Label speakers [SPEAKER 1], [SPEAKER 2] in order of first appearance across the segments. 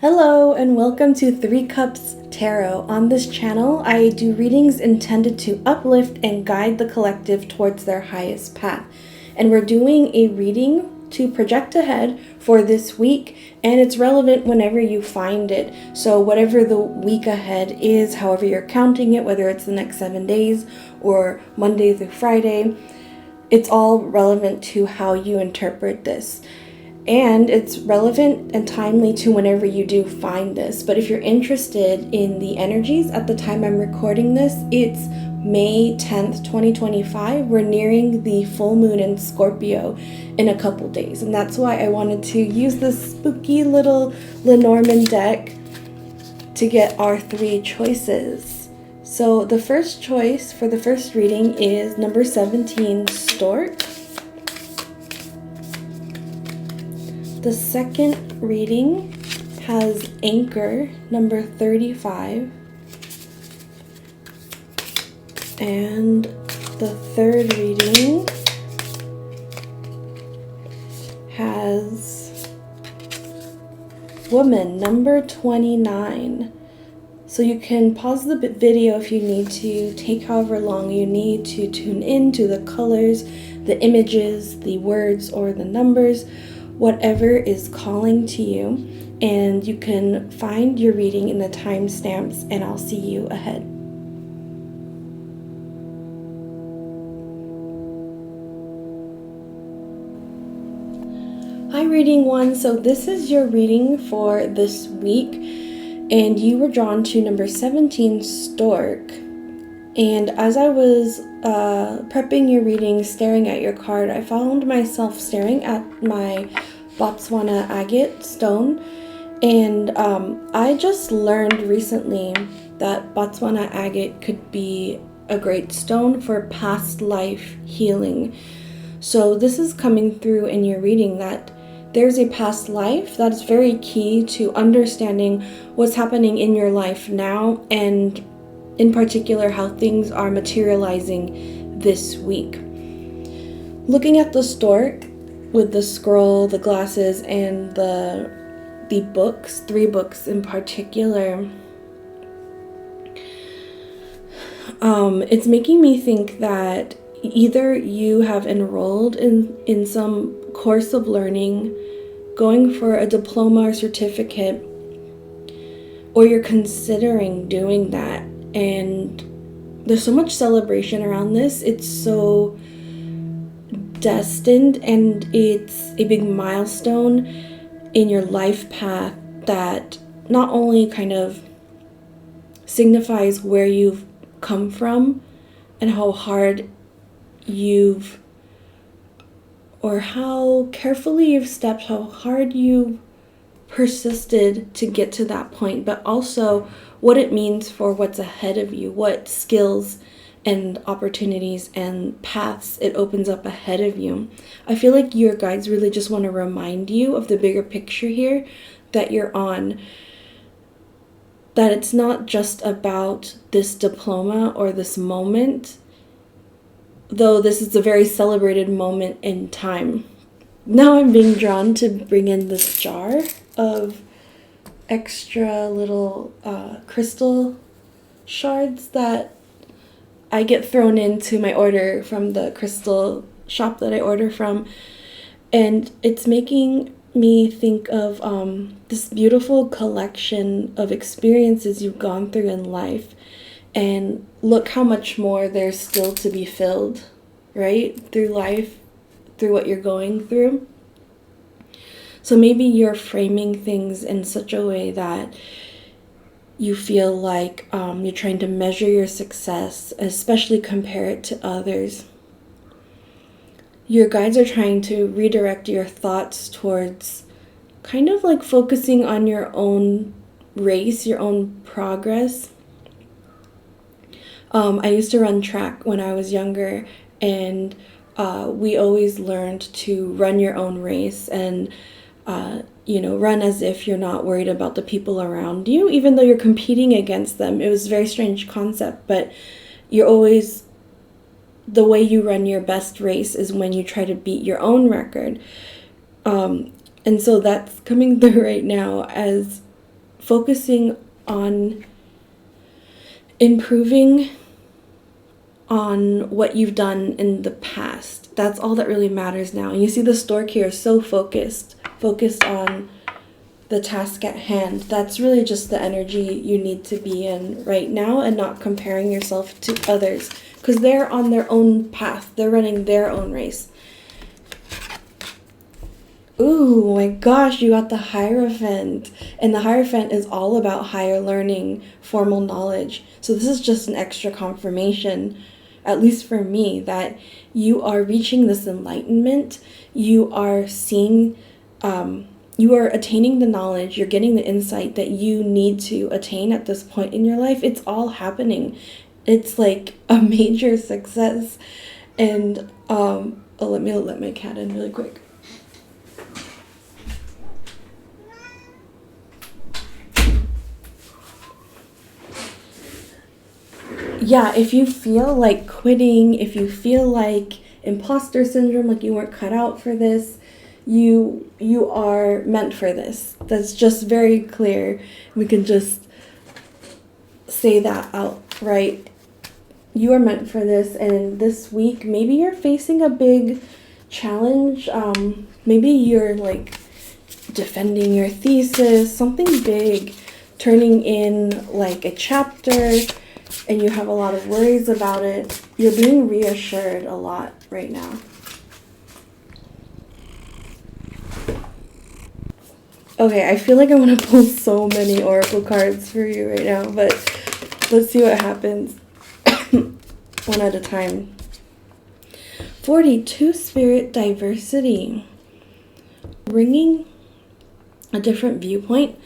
[SPEAKER 1] Hello and welcome to 3 Cups Tarot. On this channel, I do readings intended to uplift and guide the collective towards their highest path. And we're doing a reading to project ahead for this week, and it's relevant whenever you find it. So whatever the week ahead is, however you're counting it, whether it's the next 7 days or Monday through Friday, it's all relevant to how you interpret this. And it's relevant and timely to whenever you do find this. But if you're interested in the energies at the time I'm recording this, it's May 10th, 2025. We're nearing the full moon in Scorpio in a couple days. And that's why I wanted to use this spooky little Lenormand deck to get our 3 choices. So the first choice for the first reading is number 17, Stork. The second reading has Anchor, number 35. And the third reading has Woman, number 29. So you can pause the video if you need to, take however long you need to tune in to the colors, the images, the words, or the numbers, whatever is calling to you, and you can find your reading in the timestamps, and I'll see you ahead. Hi, reading one. So this is your reading for this week, and you were drawn to number 17, Stork. And as I was prepping your reading, staring at your card, I found myself staring at my Botswana agate stone. And I just learned recently that Botswana agate could be a great stone for past life healing. So this is coming through in your reading that there's a past life that is very key to understanding what's happening in your life now, and in particular how things are materializing this week. Looking at the stork with the scroll, the glasses, and the books, 3 books in particular, it's making me think that either you have enrolled in some course of learning, going for a diploma or certificate, or you're considering doing that. And there's so much celebration around this. It's so destined, and it's a big milestone in your life path that not only kind of signifies where you've come from and how hard or how carefully you've stepped, how hard you've persisted to get to that point, but also what it means for what's ahead of you, what skills and opportunities and paths it opens up ahead of you. I feel like your guides really just want to remind you of the bigger picture here that you're on, that it's not just about this diploma or this moment, though this is a very celebrated moment in time. Now I'm being drawn to bring in this jar of extra little crystal shards that I get thrown into my order from the crystal shop that I order from, and it's making me think of this beautiful collection of experiences you've gone through in life, and look how much more there's still to be filled, right, through life, through what you're going through. So maybe you're framing things in such a way that you feel like you're trying to measure your success, especially compare it to others. Your guides are trying to redirect your thoughts towards kind of like focusing on your own race, your own progress. I used to run track when I was younger, and we always learned to run your own race and run as if you're not worried about the people around you, even though you're competing against them. It was a very strange concept, but you're always, the way you run your best race is when you try to beat your own record. And so that's coming through right now as focusing on improving on what you've done in the past. That's all that really matters now. And you see the stork here is so focused on the task at hand. That's really just the energy you need to be in right now, and not comparing yourself to others, because they're on their own path. They're running their own race. Ooh, my gosh, you got the Hierophant. And the Hierophant is all about higher learning, formal knowledge. So this is just an extra confirmation, at least for me, that you are reaching this enlightenment. You are seeing, you are attaining the knowledge. You're getting the insight that you need to attain at this point in your life. It's all happening. It's like a major success. And let me let my cat in really quick. Yeah, if you feel like quitting, if you feel like imposter syndrome, like you weren't cut out for this, you are meant for this. That's just very clear. We can just say that outright. You are meant for this, and this week, maybe you're facing a big challenge. Maybe you're like defending your thesis, something big, turning in like a chapter, and you have a lot of worries about it. You're being reassured a lot right now. Okay, I feel like I want to pull so many oracle cards for you right now, but let's see what happens. One at a time. 42, spirit diversity. Bringing a different viewpoint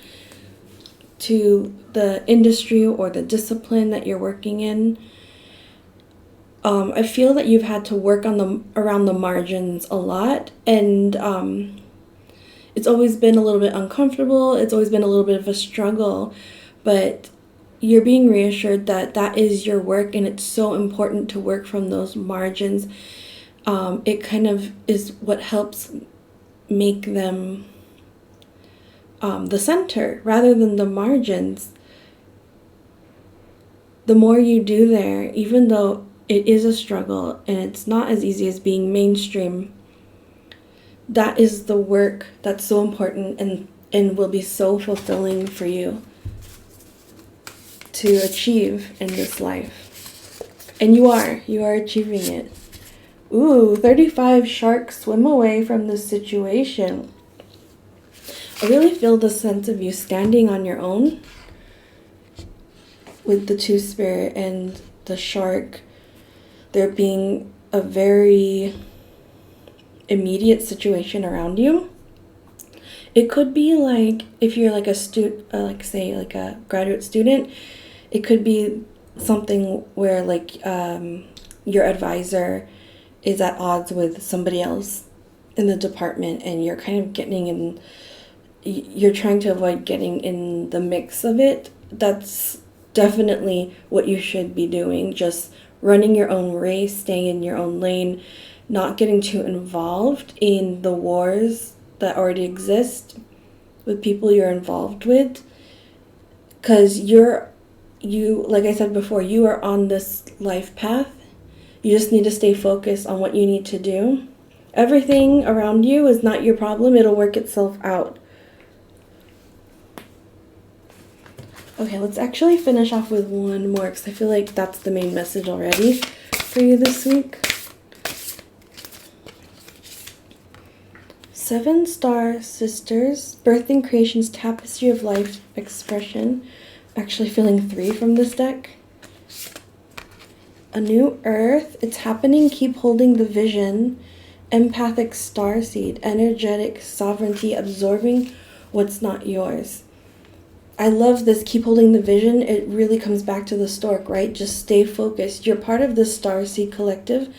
[SPEAKER 1] to the industry or the discipline that you're working in. I feel that you've had to work on around the margins a lot, and it's always been a little bit uncomfortable. It's always been a little bit of a struggle, but you're being reassured that that is your work, and it's so important to work from those margins. It kind of is what helps make them the center rather than the margins. The more you do there, even though it is a struggle and it's not as easy as being mainstream, that is the work that's so important and will be so fulfilling for you to achieve in this life. And you are achieving it. Ooh, 35 sharks swim away from this situation. I really feel the sense of you standing on your own with the two spirit and the shark. There being a very immediate situation around you. It could be like if you're like a like say like a graduate student, it could be something where like your advisor is at odds with somebody else in the department, and you're kind of you're trying to avoid getting in the mix of it. That's definitely what you should be doing. Just running your own race, staying in your own lane, not getting too involved in the wars that already exist with people you're involved with. Because you, like I said before, you are on this life path. You just need to stay focused on what you need to do. Everything around you is not your problem. It'll work itself out. Okay, let's actually finish off with one more, because I feel like that's the main message already for you this week. 7-star sisters, birthing creation's tapestry of life expression. Actually feeling 3 from this deck. A new earth, it's happening, keep holding the vision. Empathic starseed, energetic sovereignty, absorbing what's not yours. I love this, keep holding the vision. It really comes back to the stork, right? Just stay focused. You're part of the starseed collective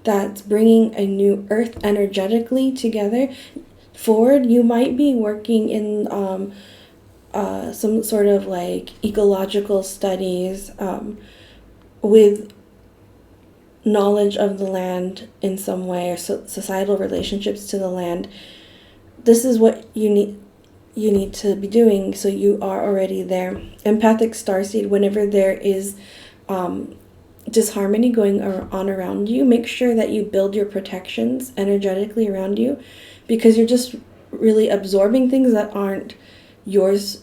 [SPEAKER 1] that's bringing a new earth energetically together forward. You might be working in some sort of like ecological studies with knowledge of the land in some way, or societal relationships to the land. This is what you need. you need to be doing, so you are already there. Empathic starseed, whenever there is disharmony going on around you, make sure that you build your protections energetically around you, because you're just really absorbing things that aren't yours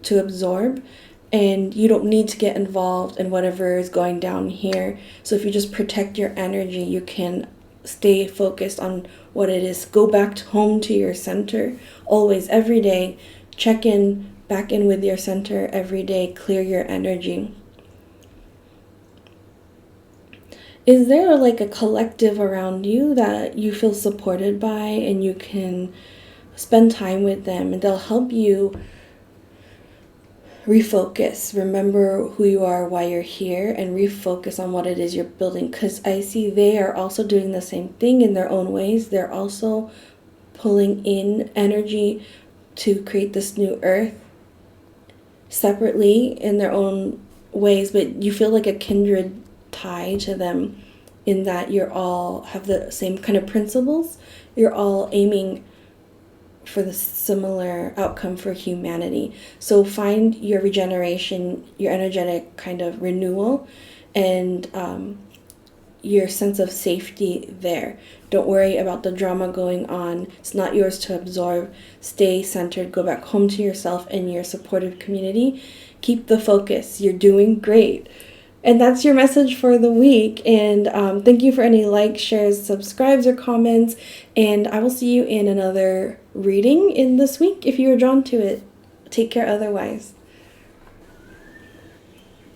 [SPEAKER 1] to absorb, and you don't need to get involved in whatever is going down here. So if you just protect your energy, you can stay focused on what it is. Go back home to your center always, every day. Check in, back in with your center every day. Clear your energy. Is there like a collective around you that you feel supported by, and you can spend time with them and they'll help you refocus, remember who you are, why you're here, and refocus on what it is you're building? Because I see they are also doing the same thing in their own ways. They're also pulling in energy to create this new earth separately in their own ways, but you feel like a kindred tie to them in that you're all have the same kind of principles. You're all aiming for the similar outcome for humanity. So find your regeneration, your energetic kind of renewal, and your sense of safety there. Don't worry about the drama going on. It's not yours to absorb. Stay centered. Go back home to yourself and your supportive community. Keep the focus. You're doing great. And that's your message for the week. And thank you for any likes, shares, subscribes, or comments. And I will see you in another reading in this week if you are drawn to it. Take care otherwise.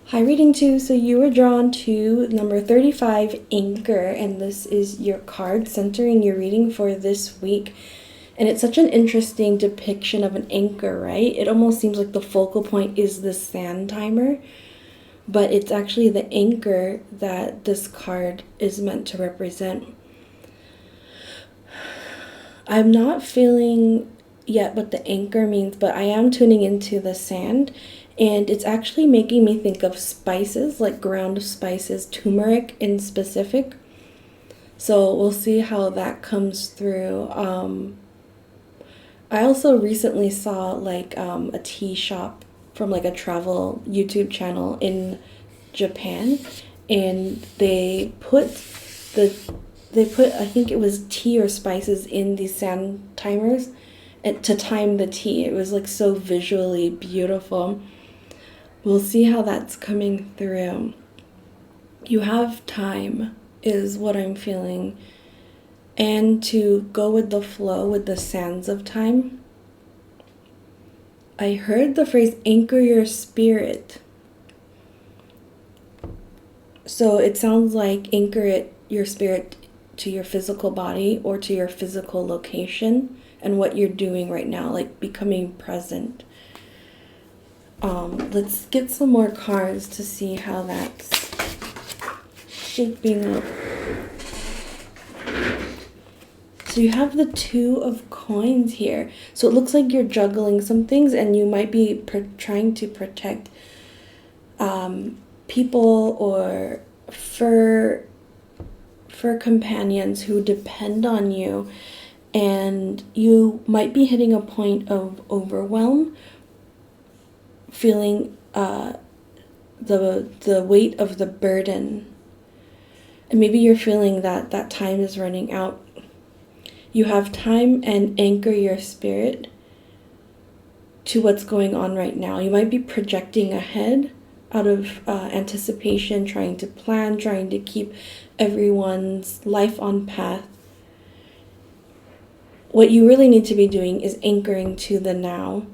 [SPEAKER 1] Hi, reading 2. So you were drawn to number 35, Anchor. And this is your card centering your reading for this week. And it's such an interesting depiction of an anchor, right? It almost seems like the focal point is the sand timer. But it's actually the anchor that this card is meant to represent. I'm not feeling yet what the anchor means, but I am tuning into the sand, and it's actually making me think of spices, like ground spices, turmeric in specific. So we'll see how that comes through. I also recently saw like a tea shop from like a travel YouTube channel in Japan, and they put I think it was tea or spices in these sand timers and to time the tea. It was like so visually beautiful. We'll see how that's coming through. You have time is what I'm feeling, and to go with the flow with the sands of time. I heard the phrase anchor your spirit. So it sounds like anchor your spirit to your physical body or to your physical location and what you're doing right now, like becoming present. Let's get some more cards to see how that's shaping up. So you have the 2 of coins here. So it looks like you're juggling some things, and you might be trying to protect people or fur companions who depend on you. And you might be hitting a point of overwhelm, feeling the weight of the burden. And maybe you're feeling that time is running out. You have time, and anchor your spirit to what's going on right now. You might be projecting ahead out of anticipation, trying to plan, trying to keep everyone's life on path. What you really need to be doing is anchoring to the now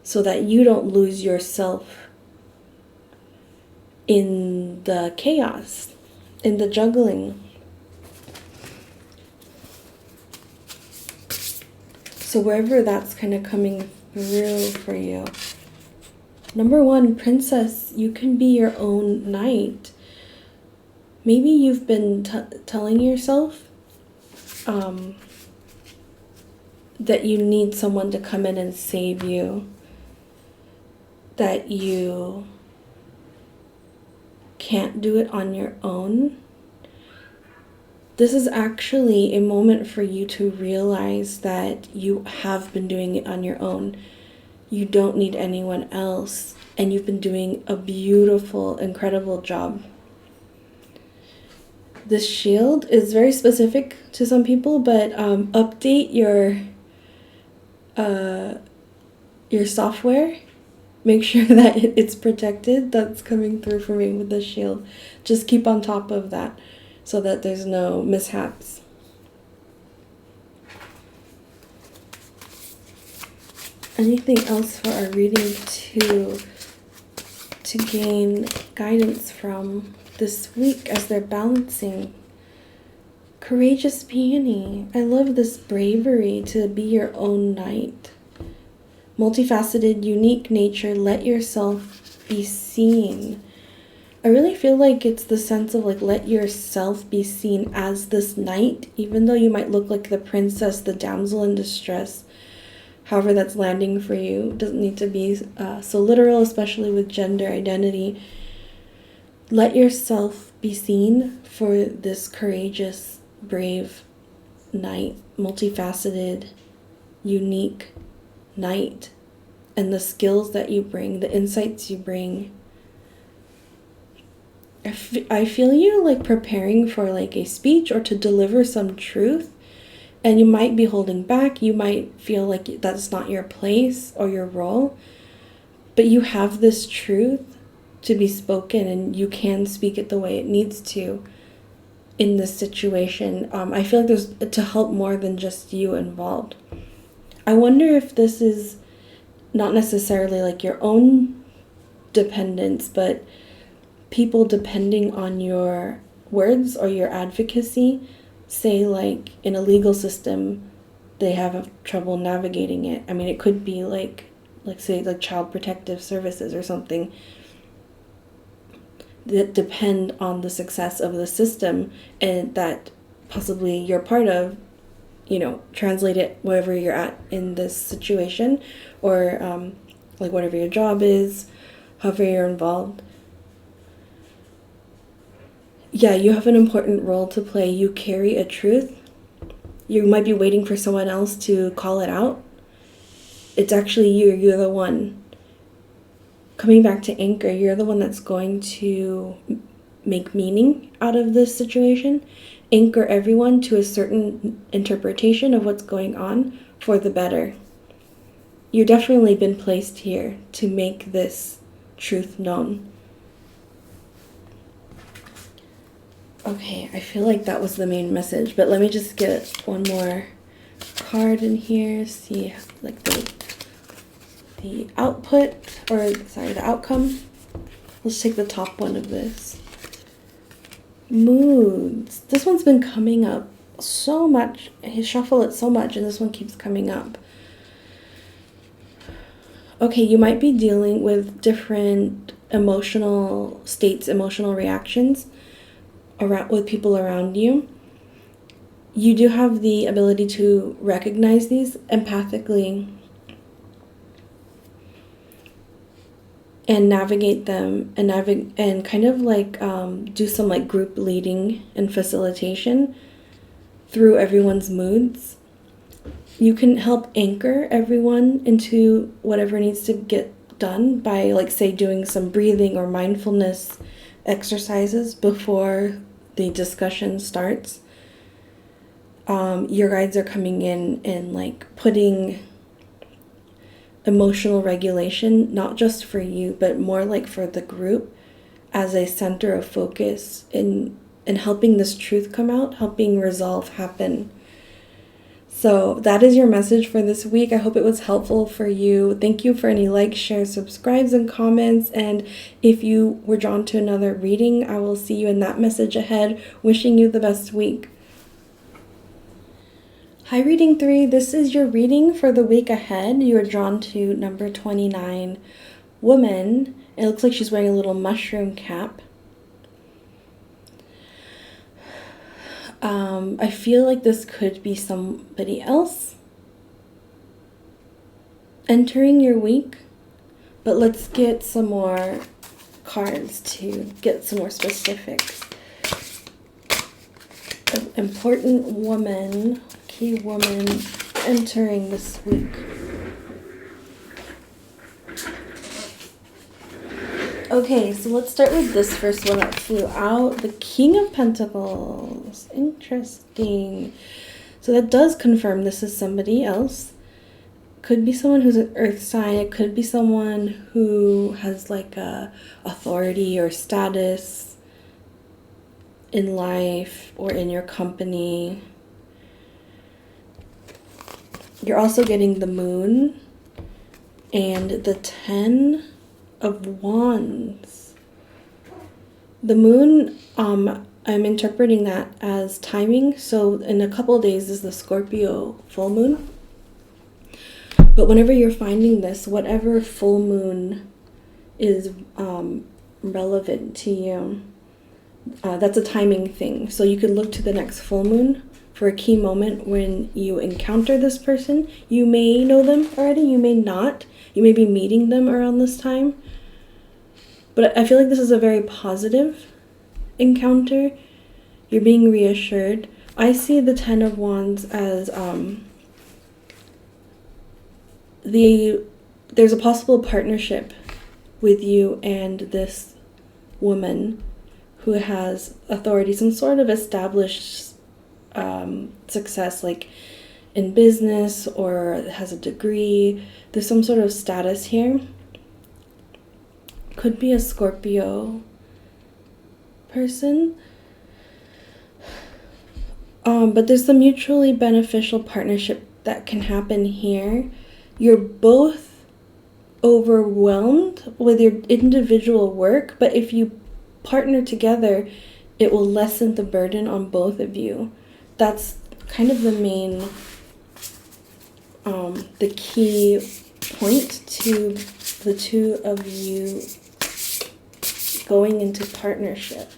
[SPEAKER 1] so that you don't lose yourself in the chaos, in the juggling. So wherever that's kind of coming through for you. Number 1, Princess, you can be your own knight. Maybe you've been telling yourself that you need someone to come in and save you, that you can't do it on your own. This is actually a moment for you to realize that you have been doing it on your own. You don't need anyone else, and you've been doing a beautiful, incredible job. This shield is very specific to some people, but update your software. Make sure that it's protected. That's coming through for me with the shield. Just keep on top of that so that there's no mishaps. Anything else for our reading to gain guidance from this week as they're balancing? Courageous peony. I love this bravery to be your own knight. Multifaceted, unique nature, let yourself be seen. I really feel like it's the sense of like, let yourself be seen as this knight, even though you might look like the princess, the damsel in distress. However that's landing for you. It doesn't need to be so literal, especially with gender identity. Let yourself be seen for this courageous, brave knight, multifaceted, unique knight, and the skills that you bring, the insights you bring. I feel you like preparing for like a speech or to deliver some truth, and you might be holding back. You might feel like that's not your place or your role, but you have this truth to be spoken, and you can speak it the way it needs to in this situation. I feel like there's to help more than just you involved. I wonder if this is not necessarily like your own dependence, but people depending on your words or your advocacy. Say like in a legal system, they have trouble navigating it. I mean, it could be like say like child protective services or something that depend on the success of the system, and that possibly you're part of, translate it wherever you're at in this situation, or like whatever your job is, however you're involved. Yeah, you have an important role to play. You carry a truth. You might be waiting for someone else to call it out. It's actually you. You're the one. Coming back to anchor, you're the one that's going to make meaning out of this situation. Anchor everyone to a certain interpretation of what's going on for the better. You've definitely been placed here to make this truth known. Okay, I feel like that was the main message, but let me just get one more card in here, see like the output, or sorry, the outcome. Let's take the top one of this. Moods. This one's been coming up so much. I shuffle it so much, and this one keeps coming up. Okay, you might be dealing with different emotional states, emotional reactions with people around you. You do have the ability to recognize these empathically and navigate them, and kind of like do some like group leading and facilitation through everyone's moods. You can help anchor everyone into whatever needs to get done by, like, say, doing some breathing or mindfulness exercises before the discussion starts. Your guides are coming in and like putting emotional regulation, not just for you, but more like for the group, as a center of focus in helping this truth come out, helping resolve happen. So that is your message for this week. I hope it was helpful for you. Thank you for any likes, shares, subscribes, and comments. And if you were drawn to another reading, I will see you in that message ahead. Wishing you the best week. Hi, Reading 3. This is your reading for the week ahead. You are drawn to number 29, Woman. It looks like she's wearing a little mushroom cap. I feel like this could be somebody else entering your week, but let's get some more cards to get some more specifics. Important woman, key woman entering this week. Okay, so let's start with this first one that flew out. The King of Pentacles. Interesting. So that does confirm this is somebody else. Could be someone who's an earth sign. It could be someone who has like a authority or status in life or in your company. You're also getting the Moon and the 10 of Wands. The Moon, I'm interpreting that as timing. So in a couple of days is the Scorpio full moon. But whenever you're finding this, whatever full moon is relevant to you, that's a timing thing. So you could look to the next full moon for a key moment when you encounter this person. You may know them already, you may not. You may be meeting them around this time. But I feel like this is a very positive encounter. You're being reassured. I see the 10 of Wands as there's a possible partnership with you and this woman who has authority, some sort of established success, like in business or has a degree. There's some sort of status here. Could be a Scorpio person. But there's a mutually beneficial partnership that can happen here. You're both overwhelmed with your individual work, but if you partner together, it will lessen the burden on both of you. That's kind of the main, the key point to the two of you going into partnership,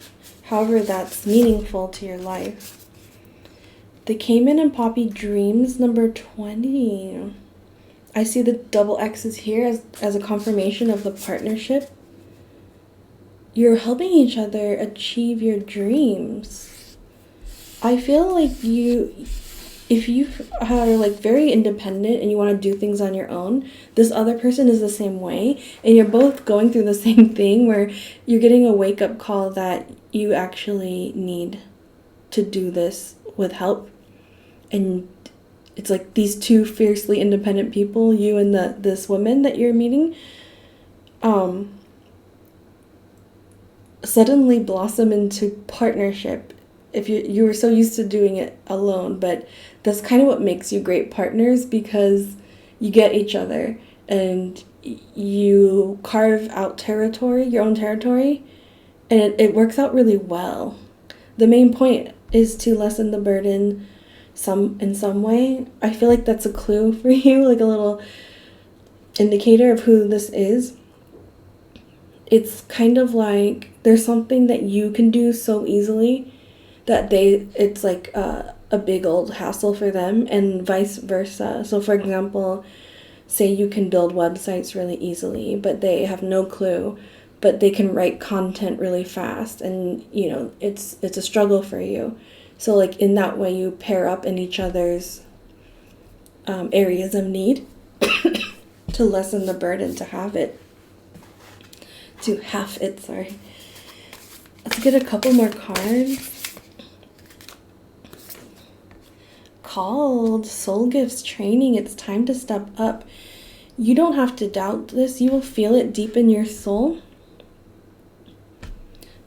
[SPEAKER 1] however that's meaningful to your life. The Cayman and Poppy Dreams, number 20. I see the double X's here as a confirmation of the partnership. You're helping each other achieve your dreams. I feel like if you are like very independent and you want to do things on your own, this other person is the same way, and you're both going through the same thing where you're getting a wake-up call that you actually need to do this with help. And it's like these two fiercely independent people, you and this woman that you're meeting, suddenly blossom into partnership. If you were so used to doing it alone, but that's kind of what makes you great partners, because you get each other and you carve out territory, your own territory, and it works out really well. The main point is to lessen the burden in some way. I feel like that's a clue for you, like a little indicator of who this is. It's kind of like there's something that you can do so easily that it's like a big old hassle for them, and vice versa. So for example, say you can build websites really easily, but they have no clue, but they can write content really fast, and it's a struggle for you. So like in that way you pair up in each other's areas of need to lessen the burden, to have it, sorry. Let's get a couple more cards. Called Soul Gifts Training. It's time to step up. You don't have to doubt this. You will feel it deep in your soul.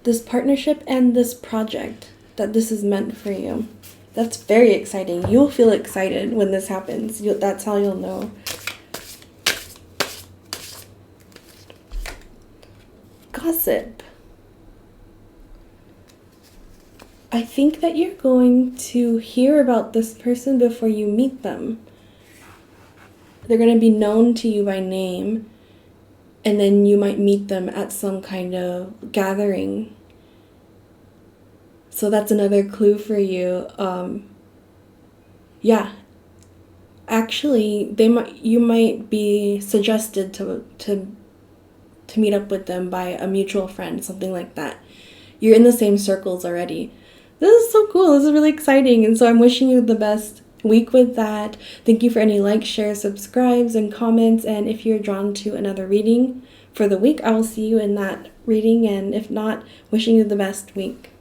[SPEAKER 1] This partnership and this project, that this is meant for you. That's very exciting. You'll feel excited when this happens. That's how you'll know. Gossip. I think that you're going to hear about this person before you meet them. They're going to be known to you by name, and then you might meet them at some kind of gathering. So that's another clue for you. Yeah. Actually, you might be suggested to meet up with them by a mutual friend, something like that. You're in the same circles already. This is so cool. This is really exciting. And so I'm wishing you the best week with that. Thank you for any likes, shares, subscribes, and comments. And if you're drawn to another reading for the week, I will see you in that reading. And if not, wishing you the best week.